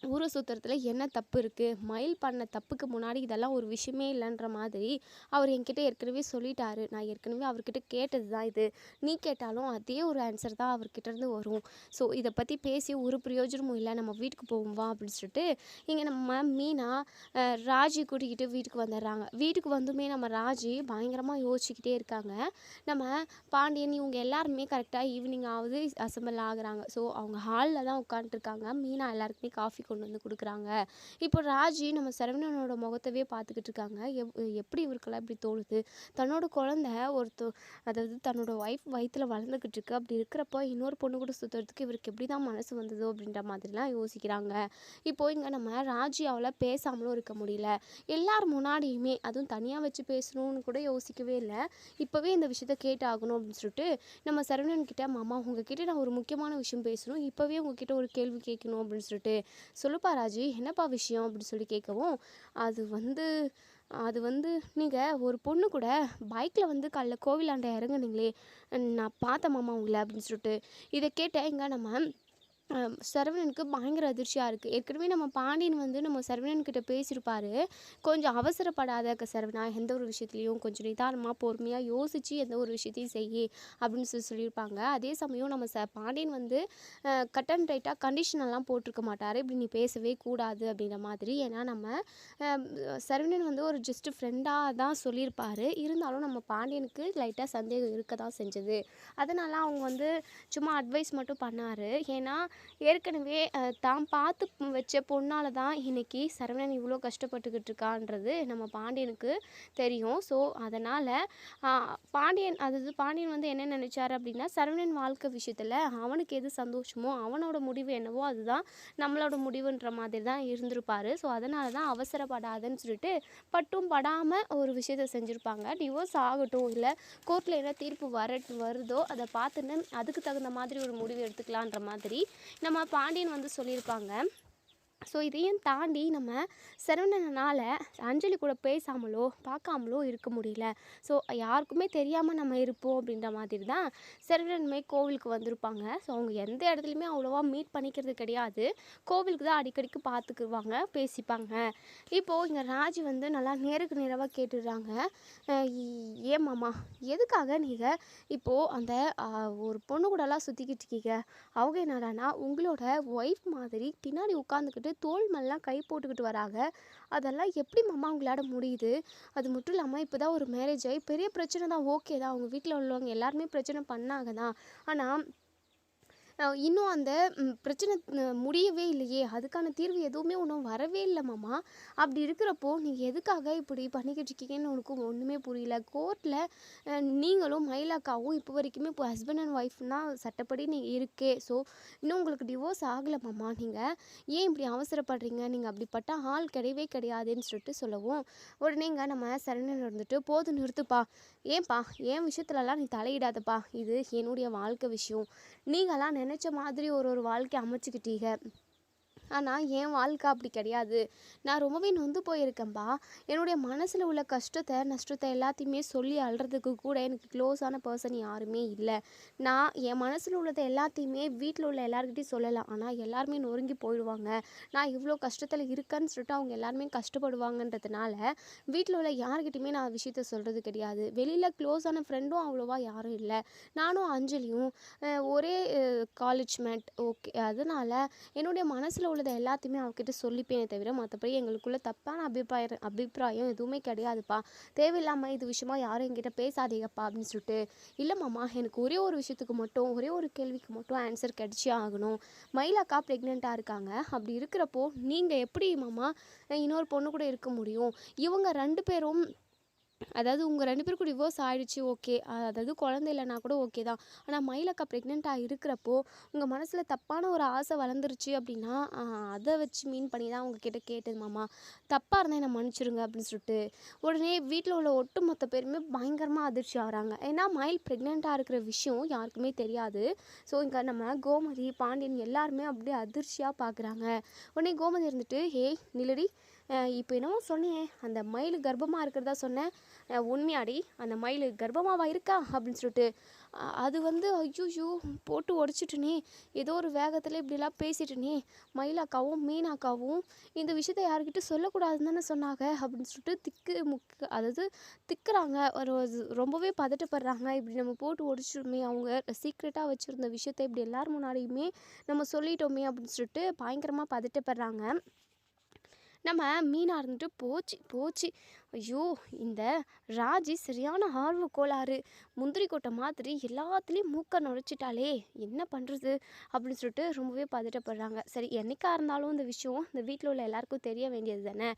ஊரை சுற்றுறதுல என்ன தப்பு இருக்குது? மயில் பண்ண தப்புக்கு முன்னாடி இதெல்லாம் ஒரு விஷயமே இல்லைன்ற மாதிரி அவர் என்கிட்ட ஏற்கனவே சொல்லிட்டாரு. நான் ஏற்கனவே அவர்கிட்ட கேட்டது தான் இது. நீ கேட்டாலும் அதே ஒரு ஆன்சர் தான் அவர்கிட்டருந்து வரும். ஸோ இதை பற்றி பேசி ஒரு பிரயோஜனமும் இல்லை. நம்ம வீட்டுக்கு போவோம் வா அப்படின்னு சொல்லிட்டு இங்கே நம்ம மீனா ராஜி கூட்டிக்கிட்டு வீட்டுக்கு வந்துடுறாங்க. வீட்டுக்கு வந்துமே நம்ம ராஜி பயங்கரமாக யோசிச்சுக்கிட்டே இருக்காங்க. நம்ம பாண்டியன் இவங்க எல்லாருமே கரெக்டாக ஈவினிங் ஆகுது அசம்பிள் ஆகுறாங்க. ஸோ அவங்க ஹாலில் தான் உட்காந்துருக்காங்க. மீனா எல்லாருக்குமே காஃபி கொண்டு வந்து கொடுக்குறாங்க. இப்போ ராஜி நம்ம சரவணனோட முகத்தவே பார்த்துக்கிட்டு இருக்காங்க. எப்படி இவருக்கெல்லாம் இப்படி தோணுது? தன்னோட குழந்தை அதாவது தன்னோட ஒய்ஃப் வயிற்றில் வளர்ந்துக்கிட்டு இருக்கு. அப்படி இருக்கிறப்போ இன்னொரு பொண்ணு கூட சுற்றுறதுக்கு இவருக்கு எப்படி தான் மனசு வந்ததோ அப்படின்ற மாதிரிலாம் யோசிக்கிறாங்க. இப்போ இங்கே நம்ம ராஜி அவளை பேசாமலும் இருக்க முடியல. எல்லார் முன்னாடியுமே அதுவும் தனியாக வச்சு பேசணும்னு கூட யோசிக்கவே இல்லை. இப்போவே இந்த விஷயத்த கேட்டாகணும் அப்படின்னு சொல்லிட்டு நம்ம சரவணன் கிட்ட, மாமா உங்ககிட்ட நான் ஒரு முக்கியமான விஷயம் பேசணும், இப்போவே உங்ககிட்ட ஒரு கேள்வி கேட்கணும் அப்படின்னு சொல்லிட்டு, சொல்லுப்பா ராஜி, என்னப்பா விஷயம் அப்படின்னு சொல்லி கேட்கவும், அது வந்து நீங்கள் ஒரு பொண்ணு கூட பைக்கில் வந்து காலைல கோவிலாண்ட இறங்குனீங்களே, நான் பார்த்தேன் மாமா உங்களை அப்படின்னு சொல்லிட்டு. இதை கேட்ட இங்கே நம்ம சரவணனுக்கு பயங்கர அதிர்ச்சியாக இருக்குது. ஏற்கனவே நம்ம பாண்டியன் வந்து நம்ம சரவணன்கிட்ட பேசியிருப்பாரு. கொஞ்சம் அவசரப்படாத சரவணா, எந்த ஒரு விஷயத்துலையும் கொஞ்சம் நிதானமாக பொறுமையாக யோசித்து எந்த ஒரு விஷயத்தையும் செய்யி அப்படின்னு சொல்லியிருப்பாங்க. அதே சமயம் நம்ம பாண்டியன் வந்து கட் அண்ட் ரைட்டாக கண்டிஷனெல்லாம் போட்டிருக்க மாட்டார். இப்படி நீ பேசவே கூடாது அப்படின்ற மாதிரி. ஏன்னா நம்ம சரவணன் வந்து ஒரு ஜஸ்ட்டு ஃப்ரெண்டாக தான் சொல்லியிருப்பார். இருந்தாலும் நம்ம பாண்டியனுக்கு லைட்டாக சந்தேகம் இருக்க தான் செஞ்சது. அதனால் அவங்க வந்து சும்மா அட்வைஸ் மட்டும் பண்ணார். ஏன்னா ஏற்கனவே தான் பார்த்து வச்ச பொண்ணால் தான் இன்றைக்கி சரவணன் இவ்வளோ கஷ்டப்பட்டுக்கிட்டு இருக்கான்றது நம்ம பாண்டியனுக்கு தெரியும். ஸோ அதனால் பாண்டியன் வந்து என்ன நினச்சார் அப்படின்னா, சரவணன் வாழ்க்கை விஷயத்தில் அவனுக்கு எது சந்தோஷமோ அவனோட முடிவு என்னவோ அதுதான் நம்மளோட முடிவுன்ற மாதிரி தான் இருந்திருப்பார். ஸோ அதனால தான் அவசரப்படாதுன்னு சொல்லிட்டு பட்டும் படாமல் ஒரு விஷயத்த செஞ்சுருப்பாங்க. டிவோர்ஸ் ஆகட்டும், இல்லை கோர்ட்டில் என்ன தீர்ப்பு வருதோ அதை பார்த்துன்னு அதுக்கு தகுந்த மாதிரி ஒரு முடிவு எடுத்துக்கலான்ற மாதிரி நம்ம பாண்டியன் வந்து சொல்லியிருப்பாங்க. ஸோ இதையும் தாண்டி நம்ம சரவணனால் அஞ்சலி கூட பேசாமலோ பார்க்காமலோ இருக்க முடியல. ஸோ யாருக்குமே தெரியாமல் நம்ம இருப்போம் அப்படின்ற மாதிரி தான் சரவணனுமே கோவிலுக்கு வந்திருப்பாங்க. ஸோ அவங்க எந்த இடத்துலையுமே அவ்வளோவா மீட் பண்ணிக்கிறது கிடையாது. கோவிலுக்கு தான் அடிக்கடிக்கு பார்த்துக்குவாங்க, பேசிப்பாங்க. இப்போது இங்கே ராஜி வந்து நல்லா நேருக்கு நேராக கேட்டுடுறாங்க. ஏன் மாமா, எதுக்காக நீங்கள் இப்போது அந்த ஒரு பொண்ணு கூடலாம் சுற்றிக்கிட்டு இருக்கீங்க? அவங்க என்னடானா உங்களோட ஒய்ஃப் மாதிரி பின்னாடி உட்காந்துக்கிட்டு தோள் மேலாம் கை போட்டுக்கிட்டு வராங்க. அதெல்லாம் எப்படி மாமா உங்களாட முடியுது? அது மட்டும் இல்லாமல் இப்போ தான் ஒரு மேரேஜ் ஆகி பெரிய பிரச்சனை தான், ஓகே தான், அவங்க வீட்டில் உள்ளவங்க எல்லாருமே பிரச்சனை பண்ணாங்க தான். ஆனால் இன்னும் அந்த பிரச்சனை முடியவே இல்லையே, அதுக்கான தீர்வு எதுவுமே இன்னும் வரவே இல்லை மாமா. அப்படி இருக்கிறப்போ நீங்கள் எதுக்காக இப்படி பண்ணிக்கிட்டு இருக்கீங்கன்னு எனக்கு ஒன்றுமே புரியல. கோர்ட்டில் நீங்களும் மயிலாக்காவும் இப்போ வரைக்குமே இப்போ ஹஸ்பண்ட் அண்ட் ஒய்ஃப்னா சட்டப்படி நீங்கள் இருக்கே. ஸோ இன்னும் உங்களுக்கு டிவோர்ஸ் ஆகலை மாமா. நீங்கள் ஏன் இப்படி அவசரப்படுறீங்க? நீங்கள் அப்படிப்பட்ட ஆள் கிடையவே கிடையாதுன்னு சொல்லிட்டு சொல்லவும், உடனேங்க நம்ம சரவணன் இருந்துட்டு, போதும் நிறுத்துப்பா, ஏன்பா என் விஷயத்துலலாம் நீ தலையிடாதப்பா, இது என்னுடைய வாழ்க்கை விஷயம். நீங்களாம் நினச்ச மாதிரி ஒரு வாழ்க்கை அமைச்சிக்கிட்டீங்க. ஆனால் என் வாழ்க்கை அப்படி கிடையாது. நான் ரொம்பவே நொந்து போயிருக்கேன்ப்பா. என்னுடைய மனசில் உள்ள கஷ்டத்தை நஷ்டத்தை எல்லாத்தையுமே சொல்லி அழுறதுக்கு கூட எனக்கு க்ளோஸான பர்சன் யாருமே இல்லை. நான் என் மனசில் உள்ளதை எல்லாத்தையுமே வீட்டில் உள்ள எல்லாருக்கிட்டையும் சொல்லலாம். ஆனால் எல்லாருமே நொறுங்கி போயிடுவாங்க. நான் இவ்வளோ கஷ்டத்தில் இருக்கேன்னு சொல்லிட்டு அவங்க எல்லாருமே கஷ்டப்படுவாங்கன்றதுனால வீட்டில் உள்ள யாருக்கிட்டையுமே நான் விஷயத்த சொல்கிறது கிடையாது. வெளியில் க்ளோஸான ஃப்ரெண்டும் அவ்வளோவா யாரும் இல்லை. நானும் அஞ்சலியும் ஒரே காலேஜ் மேட், ஓகே. அதனால் என்னுடைய மனசில் உள்ளதை எல்லாத்தையுமே அவகிட்ட சொல்லிப்பேனே தவிர மற்றபடி எங்களுக்குள்ள தப்பான அபிப்பிராயம் எதுவுமே கிடையாதுப்பா. தேவையில்லாமல் இது விஷயமா யாரும் என்கிட்ட பேசாதீங்கப்பா அப்படின்னு சொல்லிட்டு, இல்லை மாமா எனக்கு ஒரே ஒரு விஷயத்துக்கு மட்டும் ஒரே ஒரு கேள்விக்கு மட்டும் ஆன்சர் கிடைச்சே ஆகணும். மயிலாக்கா ப்ரெக்னெண்ட்டாக இருக்காங்க. அப்படி இருக்கிறப்போ நீங்கள் எப்படி மாமா இன்னொரு பொண்ணு கூட இருக்க முடியும்? இவங்க 2 பேரும், அதாவது உங்கள் 2 பேருக்கும் டிவோர்ஸ் ஆயிடுச்சு ஓகே. அதாவது குழந்தை இல்லைனா கூட ஓகே தான். ஆனால் மயிலக்கா ப்ரெக்னெண்ட்டாக இருக்கிறப்போ உங்கள் மனசில் தப்பான ஒரு ஆசை வளர்ந்துருச்சு அப்படின்னா அதை வச்சு மீன் பண்ணி தான் உங்ககிட்ட கேட்டது மாமா. தப்பாக இருந்தால் என்னை மன்னிச்சிருங்க அப்படின்னு சொல்லிட்டு உடனே வீட்டில் உள்ள ஒட்டுமொத்த பேருமே பயங்கரமாக அதிர்ச்சி ஆகிறாங்க. ஏன்னா மயில் ப்ரெக்னெண்ட்டாக இருக்கிற விஷயம் யாருக்குமே தெரியாது. ஸோ இங்கே நம்ம கோமதி பாண்டியன் எல்லாருமே அப்படியே அதிர்ச்சியாக பார்க்குறாங்க. உடனே கோமதி இருந்துட்டு, ஏய் நில்லடி, இப்போ என்னமோ சொன்னியே அந்த மயில் கர்ப்பமாக இருக்கிறதா சொன்னேன், உண்மையாடி அந்த மயில் கர்ப்பமாவா இருக்கா அப்படின்னு சொல்லிட்டு, அது வந்து ஐயோ போட்டு உடச்சிட்டுனே, ஏதோ ஒரு வேகத்தில் இப்படிலாம் பேசிட்டுனே, மயிலாக்காவும் மீனாக்காவும் இந்த விஷயத்த யாருக்கிட்ட சொல்லக்கூடாதுன்னு தானே சொன்னாங்க அப்படின்னு சொல்லிட்டு அதாவது திக்குறாங்க. ரொம்பவே பதட்டப்படுறாங்க. இப்படி நம்ம போட்டு உடச்சிட்டோமே, அவங்க சீக்ரெட்டாக வச்சுருந்த விஷயத்த இப்படி எல்லார் முன்னாடியுமே நம்ம சொல்லிட்டோமே அப்படின்னு சொல்லிட்டு பயங்கரமாக பதட்டப்படுறாங்க. நம்ம மீனா இருந்துட்டு, போச்சு போச்சு, ஐயோ இந்த ராஜி சரியான ஆர்வ கோளாறு, முந்திரி கொட்டை மாதிரி எல்லாத்துலேயும் மூக்க நுழைச்சிட்டாலே, என்ன பண்ணுறது அப்படின்னு சொல்லிட்டு ரொம்பவே பதட்டப்படுறாங்க. சரி, என்னைக்கா இருந்தாலும் இந்த விஷயம் இந்த வீட்டில் உள்ள எல்லாருக்கும் தெரிய வேண்டியது தானே.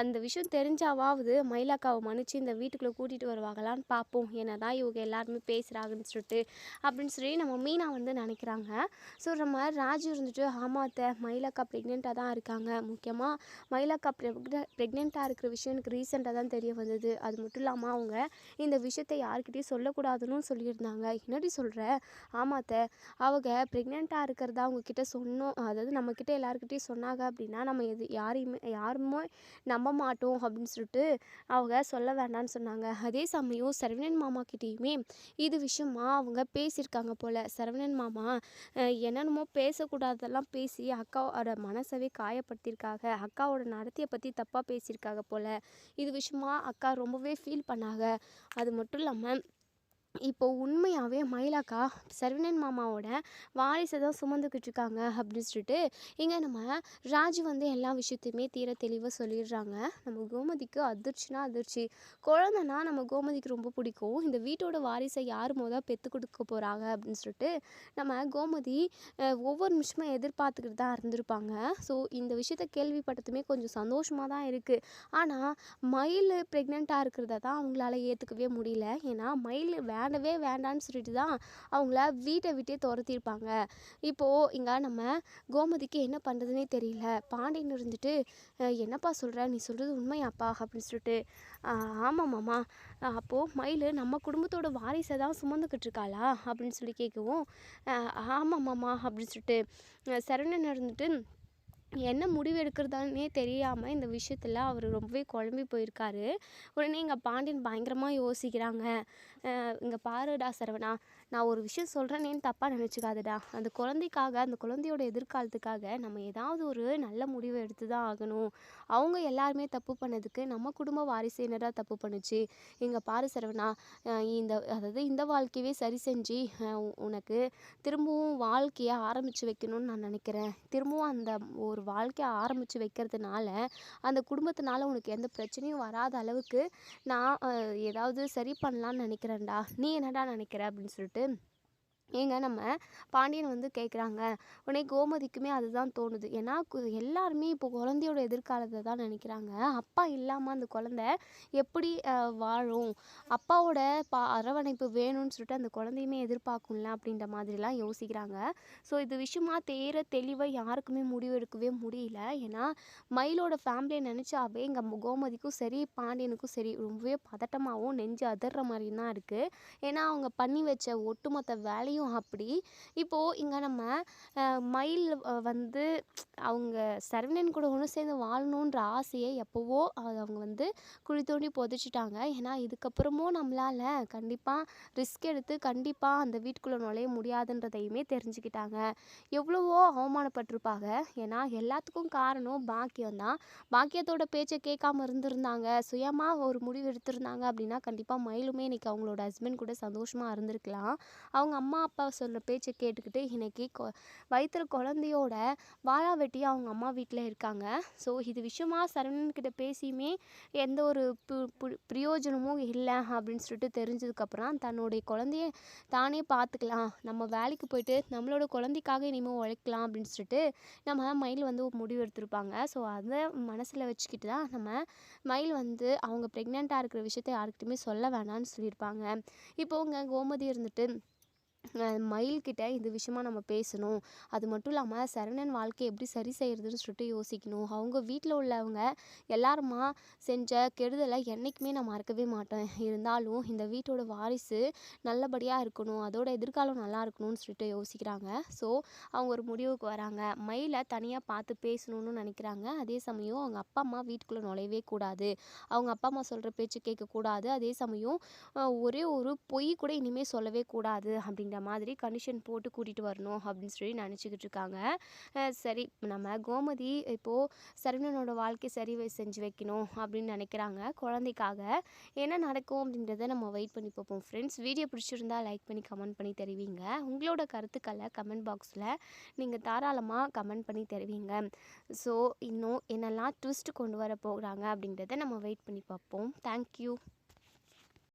அந்த விஷயம் தெரிஞ்சாவது மயிலாக்காவை மன்னிச்சு இந்த வீட்டுக்குள்ளே கூட்டிகிட்டு வருவாங்களான்னு பார்ப்போம், என்ன தான் இவங்க எல்லாருமே பேசுகிறாங்கன்னு சொல்லிட்டு அப்படின்னு சொல்லி நம்ம மீனா வந்து நினைக்கிறாங்க. ஸோ நம்ம ராஜு இருந்துட்டு, ஆமாத்த மயிலாக்கா ப்ரெக்னெண்ட்டாக தான் இருக்காங்க. முக்கியமாக மயிலாக்கா ப்ரெக்னெண்ட்டாக இருக்கிற விஷயம் எனக்கு ரீசெண்டாக தான் தெரிய வந்தது. அது மட்டும் இல்லாமல் அவங்க இந்த விஷயத்தை யார்கிட்டையும் சொல்லக்கூடாதுன்னு சொல்லியிருந்தாங்க. என்னடி சொல்கிற? ஆமாத்த, அவங்க ப்ரெக்னெண்ட்டாக இருக்கிறதா அவங்கக்கிட்ட சொன்னோம், அதாவது நம்மக்கிட்ட எல்லாருக்கிட்டையும் சொன்னாங்க அப்படின்னா நம்ம யாருமே நம்ப மாட்டோம் அப்படின்னு சொல்லிட்டு அவங்க சொல்ல வேண்டாம்னு சொன்னாங்க. அதே சமயம் சரவணன் மாமாக்கிட்டேயுமே இது விஷயமா அவங்க பேசியிருக்காங்க போல். சரவணன் மாமா என்னென்னமோ பேசக்கூடாதெல்லாம் பேசி அக்காவோட மனசவே காயப்படுத்தியிருக்காங்க. அக்காவோட நடத்தையை பற்றி தப்பாக பேசியிருக்காங்க போல். இது விஷயமா அக்கா ரொம்பவே ஃபீல் பண்ணாங்க. அது மட்டும் இல்லாமல் இப்போ உண்மையாகவே மயிலாக்கா சரவணன் மாமாவோட வாரிசை தான் சுமந்துக்கிட்டு இருக்காங்க அப்படின்னு சொல்லிட்டு இங்கே நம்ம ராஜு வந்து எல்லா விஷயத்தையுமே தீர தெளிவாக சொல்லிடுறாங்க. நம்ம கோமதிக்கு அதிர்ச்சினா அதிர்ச்சி. குழந்தைனா நம்ம கோமதிக்கு ரொம்ப பிடிக்கும். இந்த வீட்டோட வாரிசை யார் பெற்று கொடுக்க போகிறாங்க அப்படின்னு சொல்லிட்டு நம்ம கோமதி ஒவ்வொரு நிமிஷமும் எதிர்பார்த்துக்கிட்டு தான் இருந்திருப்பாங்க. ஸோ இந்த விஷயத்த கேள்விப்பட்டதுமே கொஞ்சம் சந்தோஷமாக தான் இருக்குது. ஆனால் மயில் ப்ரெக்னெண்ட்டாக இருக்கிறத தான் அவங்களால ஏற்றுக்கவே முடியல. ஏன்னா மயில் வேண்டவே வேண்டான்னு சொல்லிட்டு தான் அவங்கள வீட்டை விட்டே துரத்திருப்பாங்க. இப்போது இங்கே நம்ம கோமதிக்கு என்ன பண்ணுறதுனே தெரியல. பாண்டியன் இருந்துட்டு, என்னப்பா சொல்கிற, நீ சொல்கிறது உண்மையாப்பா அப்படின்னு சொல்லிட்டு, ஆமாம் மாமா, அப்போது மயில் நம்ம குடும்பத்தோட வாரிசை தான் சுமந்துக்கிட்டு இருக்காளா அப்படின்னு சொல்லி கேட்கவும், ஆமாம் மாமா அப்படின்னு சொல்லிட்டு சரவணன் இருந்துட்டு என்ன முடிவு எடுக்கிறதானே தெரியாமல் இந்த விஷயத்தில் அவர் ரொம்பவே குழம்பி போயிருக்காரு. உடனே இங்கே பாண்டியன் பயங்கரமாக யோசிக்கிறாங்க. இங்கே பாருடா சரவணா, நான் ஒரு விஷயம் சொல்கிறேனேன்னு தப்பாக நினச்சிக்காதடா. அந்த குழந்தைக்காக, அந்த குழந்தையோட எதிர்காலத்துக்காக நம்ம ஏதாவது ஒரு நல்ல முடிவை எடுத்து தான் ஆகணும். அவங்க எல்லாருமே தப்பு பண்ணதுக்கு நம்ம குடும்ப வாரிசு என்னடா தப்பு பண்ணுச்சு? இங்கே பாரு சரவணா, அதாவது இந்த வாழ்க்கையவே சரி செஞ்சு உனக்கு திரும்பவும் வாழ்க்கையை ஆரம்பித்து வைக்கணும்னு நான் நினைக்கிறேன். திரும்பவும் அந்த ஒரு வாழ்க்கையை ஆரம்பித்து வைக்கிறதுனால அந்த குடும்பத்தினால உனக்கு எந்த பிரச்சனையும் வராத அளவுக்கு நான் ஏதாவது சரி பண்ணலான்னு நினைக்கிறேன்டா. நீ என்னடா நினைக்கிற அப்படின்னு சொல்லிட்டு ஏங்க நம்ம பாண்டியன் வந்து கேட்குறாங்க. உடனே கோமதிக்குமே அதுதான் தோணுது. ஏன்னா எல்லாருமே இப்போ குழந்தையோட எதிர்காலத்தை தான் நினைக்கிறாங்க. அப்பா இல்லாமல் அந்த குழந்தை எப்படி வாழும்? அப்பாவோட அரவணைப்பு வேணும்னு சொல்லிட்டு அந்த குழந்தையுமே எதிர்பார்க்கும்ல அப்படின்ற மாதிரிலாம் யோசிக்கிறாங்க. ஸோ இது விஷயமா தெளிவாக யாருக்குமே முடிவு எடுக்கவே முடியல. ஏன்னா மயிலோட ஃபேமிலியை நினச்சாவே இங்கே கோமதிக்கும் சரி பாண்டியனுக்கும் சரி ரொம்பவே பதட்டமாகவும் நெஞ்சு அதிர்ற மாதிரியும் தான் இருக்குது. ஏன்னா அவங்க பண்ணி வச்ச ஒட்டுமொத்த வேலையும் அப்படி. இப்போது இங்கே நம்ம மயில் வந்து அவங்க சரவணன் கூட ஒன்று சேர்ந்து வாழணுன்ற ஆசையை எப்போவோ அவங்க வந்து குழி தோண்டி புதைச்சிட்டாங்க. ஏன்னா இதுக்கப்புறமும் நம்மளால் கண்டிப்பாக ரிஸ்க் எடுத்து கண்டிப்பாக அந்த வீட்டுக்குள்ளே நுழைய முடியாதுன்றதையுமே தெரிஞ்சுக்கிட்டாங்க. எவ்வளவோ அவமானப்பட்டிருப்பாங்க. ஏன்னா எல்லாத்துக்கும் காரணம் பாக்கியம் தான். பாக்கியத்தோட பேச்சை கேட்காம இருந்திருந்தாங்க, சுயமாக ஒரு முடிவு எடுத்திருந்தாங்க அப்படின்னா கண்டிப்பாக மயிலுமே இன்றைக்கி அவங்களோட ஹஸ்பண்ட் கூட சந்தோஷமாக இருந்திருக்கலாம். அவங்க அம்மா அப்பா சொல்கிற பேச்சை கேட்டுக்கிட்டு இன்னைக்கு வயிற்றுல குழந்தையோட வாழா வெட்டியாக அவங்க அம்மா வீட்டில் இருக்காங்க. ஸோ இது விஷயமா சரவணன்கிட்ட பேசியுமே எந்த ஒரு பிரயோஜனமும் இல்லை அப்படின்னு சொல்லிட்டு தெரிஞ்சதுக்கப்புறம் தன்னுடைய குழந்தைய தானே பார்த்துக்கலாம், நம்ம வேலைக்கு போயிட்டு நம்மளோட குழந்தைக்காக இனிமேல் உழைக்கலாம் அப்படின்னு சொல்லிட்டு நம்ம மயில் வந்து ஒரு முடிவு எடுத்திருப்பாங்க. ஸோ அதை மனசில் வச்சுக்கிட்டு தான் நம்ம மயில் வந்து அவங்க ப்ரெக்னெண்ட்டாக இருக்கிற விஷயத்த யாருக்கிட்டையுமே சொல்ல வேணாம்னு சொல்லியிருப்பாங்க. இப்போங்க கோமதி இருந்துட்டு மயில்கிட்ட இந்த விஷயமா நம்ம பேசணும், அது மட்டும் இல்லாமல் சரவணன் வாழ்க்கையை எப்படி சரி செய்கிறதுன்னு சொல்லிட்டு யோசிக்கணும், அவங்க வீட்டில் உள்ளவங்க எல்லாருமா செஞ்ச கெடுதலை என்றைக்குமே நான் மறக்கவே மாட்டேன், இருந்தாலும் இந்த வீட்டோட வாரிசு நல்லபடியாக இருக்கணும், அதோட எதிர்காலம் நல்லா இருக்கணும்னு சொல்லிட்டு யோசிக்கிறாங்க. ஸோ அவங்க ஒரு முடிவுக்கு வராங்க, மயிலை தனியாக பார்த்து பேசணும்னு நினைக்கிறாங்க. அதே சமயம் அவங்க அப்பா அம்மா வீட்டுக்குள்ளே நுழையவே கூடாது, அவங்க அப்பா அம்மா சொல்கிற பேச்சு கேட்கக்கூடாது, அதே சமயம் ஒரே ஒரு பொய் கூட இனிமேல் சொல்லவே கூடாது அப்படிங்கிற மாதிரி கண்டிஷன் போட்டு கூட்டிகிட்டு வரணும் அப்படின்னு சொல்லி நினச்சிக்கிட்டு இருக்காங்க. சரி, நம்ம கோமதி இப்போது சரவணனோட வாழ்க்கை சரி செஞ்சு வைக்கணும் அப்படின்னு நினைக்கிறாங்க குழந்தைக்காக. என்ன நடக்கும் அப்படின்றத நம்ம வெயிட் பண்ணி பார்ப்போம் ஃப்ரெண்ட்ஸ். வீடியோ பிடிச்சிருந்தா லைக் பண்ணி கமெண்ட் பண்ணி தெரிவிங்க. உங்களோட கருத்துக்களை கமெண்ட் பாக்ஸில் நீங்கள் தாராளமாக கமெண்ட் பண்ணி தெரிவிங்க. ஸோ இன்னும் என்னெல்லாம் ட்விஸ்ட் கொண்டு வர போகிறாங்க அப்படின்றத நம்ம வெயிட் பண்ணி பார்ப்போம். தேங்க்யூ.